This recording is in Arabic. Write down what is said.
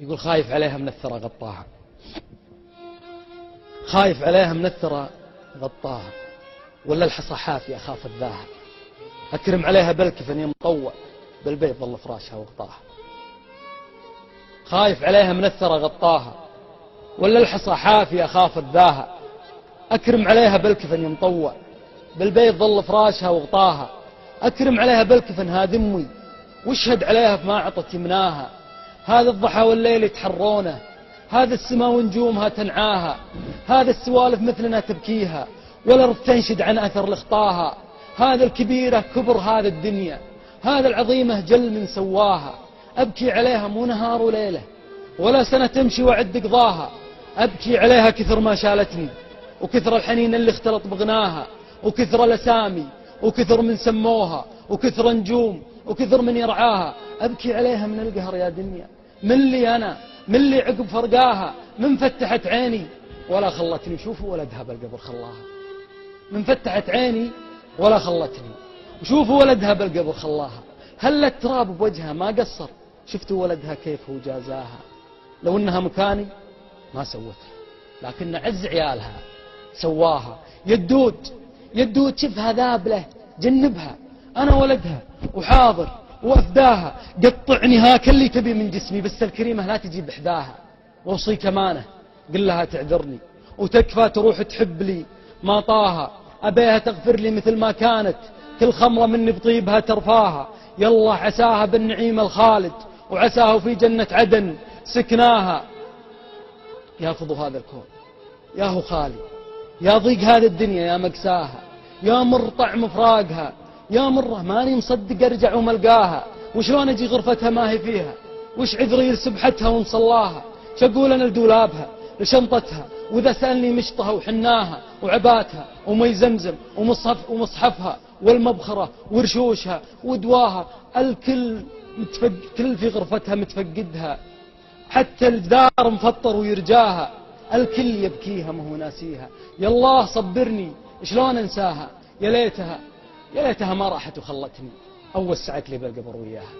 يقول خايف عليها من الثرى غطاها، خايف عليها من الثرى غطاها، ولا الحصى حافي أخاف الذاها، أكرم عليها بالكفن يمطوع، بالبيت ظل فراشها وغطاها. خايف عليها من الثرى غطاها، ولا الحصى حافي أخاف الذاها، أكرم عليها بالكفن يمطوع، بالبيت ظل فراشها وغطاها. أكرم عليها بالكفن هذا أمي، واشهد عليها فما عطت يمناها. هذا الضحى والليل يتحرونه، هذا السماء ونجومها تنعاها، هذا السوالف مثلنا تبكيها، والأرض تنشد عن أثر لخطاها. هذا الكبيرة كبر هذا الدنيا، هذا العظيمة جل من سواها. أبكي عليها مو نهار وليلة، ولا سنة تمشي وعد قضاها. أبكي عليها كثر ما شالتني، وكثر الحنين اللي اختلط بغناها، وكثر الأسامي، وكثر من سموها، وكثر نجوم، وكثر من يرعاها. أبكي عليها من القهر يا دنيا، من لي أنا، من لي عقب فرقاها. من فتحت عيني ولا خلتني، شوفوا ولدها بالقبر خلاها. من فتحت عيني ولا خلتني، وشوفوا ولدها بالقبر خلاها. هل التراب بوجهها ما قصر، شفتوا ولدها كيف هو جازاها. لو انها مكاني ما سوتها، لكن عز عيالها سواها. يدود يدود شفها ذابله جنبها، انا ولدها وحاضر وافداها. قطعني هاك اللي تبي من جسمي، بس الكريمه لا تجيب احداها. واوصيك امانه قل لها تعذرني، وتكفى تروح تحب لي ما طاها. ابيها تغفر لي مثل ما كانت، كل خمره مني بطيبها ترفاها. يلا عساها بالنعيم الخالد، وعساه في جنة عدن سكناها. يا فضو هذا الكون يا هو خالي، يا ضيق هذه الدنيا يا مقساها، يا مر طعم فراقها، يا مره ماني مصدق ارجع وملقاها. وشلون اجي غرفتها ما هي فيها، وش عذري لسبحتها ومصلاها. شقول انا لدولابها لشنطتها، واذا سألني مشطها وحناها، وعباتها ومي زمزم ومصحفها والمبخرة ورشوشها ودواها. الكل كل في غرفتها متفقدها، حتى الجدار مفطر ويرجاها. الكل يبكيها ما هو ناسيها. يا الله صبرني شلون انساها. يا ليتها ما راحت وخلتني، أو وسعت لي بالقبر وياها.